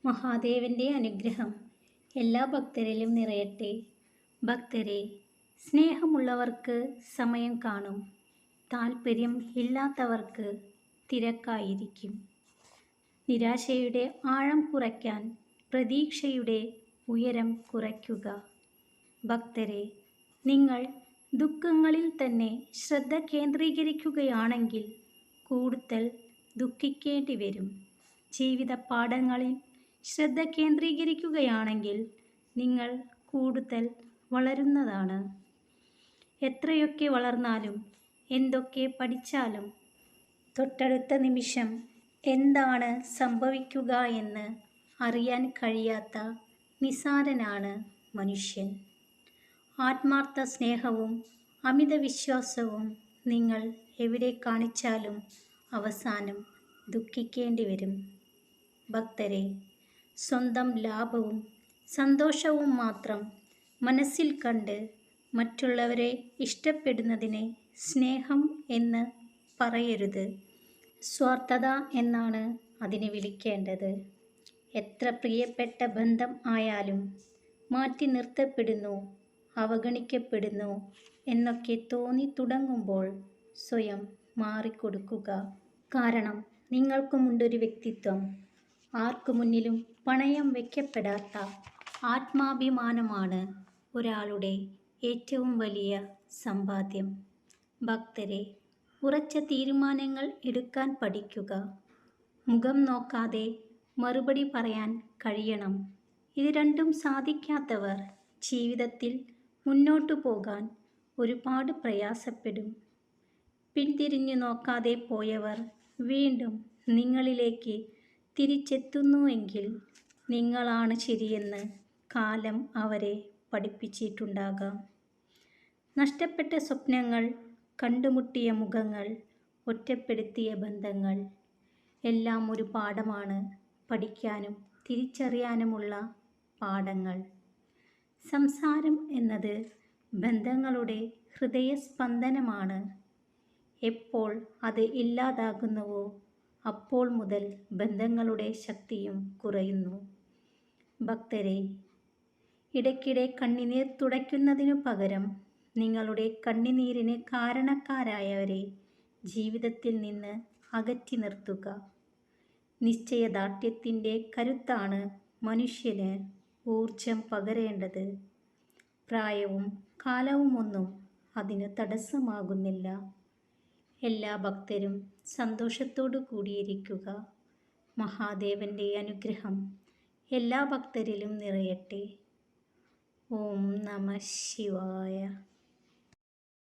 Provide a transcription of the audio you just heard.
മഹാദേവൻ്റെ അനുഗ്രഹം എല്ലാ ഭക്തരിലും നിറയട്ടെ. ഭക്തരെ, സ്നേഹമുള്ളവർക്ക് സമയം കാണും, താല്പര്യം ഇല്ലാത്തവർക്ക് തിരക്കായിരിക്കും. നിരാശയുടെ ആഴം കുറയ്ക്കാൻ പ്രതീക്ഷയുടെ ഉയരം കുറയ്ക്കുക. ഭക്തരെ, നിങ്ങൾ ദുഃഖങ്ങളിൽ തന്നെ ശ്രദ്ധ കേന്ദ്രീകരിക്കുകയാണെങ്കിൽ കൂടുതൽ ദുഃഖിക്കേണ്ടി വരും. ജീവിത പാഠങ്ങളിൽ ശ്രദ്ധ കേന്ദ്രീകരിക്കുകയാണെങ്കിൽ നിങ്ങൾ കൂടുതൽ വളരുന്നതാണ്. എത്രയൊക്കെ വളർന്നാലും എന്തൊക്കെ പഠിച്ചാലും തൊട്ടടുത്ത നിമിഷം എന്താണ് സംഭവിക്കുക എന്ന് അറിയാൻ കഴിയാത്ത നിസ്സാരനാണ് മനുഷ്യൻ. ആത്മാർത്ഥ സ്നേഹവും അമിത വിശ്വാസവും നിങ്ങൾ എവിടെ കാണിച്ചാലും അവസാനം ദുഃഖിക്കേണ്ടി വരും. ഭക്തരെ, സ്വന്തം ലാഭവും സന്തോഷവും മാത്രം മനസ്സിൽ കണ്ട് മറ്റുള്ളവരെ ഇഷ്ടപ്പെടുന്നതിനെ സ്നേഹം എന്ന് പറയരുത്. സ്വാർത്ഥത എന്നാണ് അതിനെ വിളിക്കേണ്ടത്. എത്ര പ്രിയപ്പെട്ട ബന്ധം ആയാലും മാറ്റി നിർത്തപ്പെടുന്നു, അവഗണിക്കപ്പെടുന്നു എന്നൊക്കെ തോന്നി തുടങ്ങുമ്പോൾ സ്വയം മാറിക്കൊടുക്കുക. കാരണം നിങ്ങൾക്കുമുണ്ടൊരു വ്യക്തിത്വം. ആർക്കു മുന്നിലും പണയം വയ്ക്കപ്പെടാത്ത ആത്മാഭിമാനമാണ് ഒരാളുടെ ഏറ്റവും വലിയ സമ്പാദ്യം. ഭക്തരെ, ഉറച്ച തീരുമാനങ്ങൾ എടുക്കാൻ പഠിക്കുക. മുഖം നോക്കാതെ മറുപടി പറയാൻ കഴിയണം. ഇത് രണ്ടും സാധിക്കാത്തവർ ജീവിതത്തിൽ മുന്നോട്ടു പോകാൻ ഒരുപാട് പ്രയാസപ്പെടും. പിന്തിരിഞ്ഞു നോക്കാതെ പോയവർ വീണ്ടും നിങ്ങളിലേക്ക് തിരിച്ചെത്തുന്നുവെങ്കിൽ നിങ്ങളാണ് ശരിയെന്ന് കാലം അവരെ പഠിപ്പിച്ചിട്ടുണ്ടാകാം. നഷ്ടപ്പെട്ട സ്വപ്നങ്ങൾ, കണ്ടുമുട്ടിയ മുഖങ്ങൾ, ഒറ്റപ്പെടുത്തിയ ബന്ധങ്ങൾ എല്ലാം ഒരു പാഠമാണ്. പഠിക്കാനും തിരിച്ചറിയാനുമുള്ള പാഠങ്ങൾ. സംസാരം എന്നത് ബന്ധങ്ങളുടെ ഹൃദയസ്പന്ദനമാണ്. എപ്പോൾ അത് ഇല്ലാതാകുന്നുവോ അപ്പോൾ മുതൽ ബന്ധങ്ങളുടെ ശക്തിയും കുറയുന്നു. ഭക്തരെ, ഇടയ്ക്കിടെ കണ്ണുനീർ തുടയ്ക്കുന്നതിനു പകരം നിങ്ങളുടെ കണ്ണുനീരിന് കാരണക്കാരായവരെ ജീവിതത്തിൽ നിന്ന് അകറ്റി നിർത്തുക. നിശ്ചയദാർഢ്യത്തിൻ്റെ കരുത്താണ് മനുഷ്യന് ഊർജം പകരേണ്ടത്. പ്രായവും കാലവുമൊന്നും അതിനു തടസ്സമാകുന്നില്ല. എല്ലാ ഭക്തരും സന്തോഷത്തോടു കൂടിയിരിക്കുക. മഹാദേവൻ്റെ അനുഗ്രഹം എല്ലാ ഭക്തരിലും നിറയട്ടെ. ഓം നമഃ ശിവായ.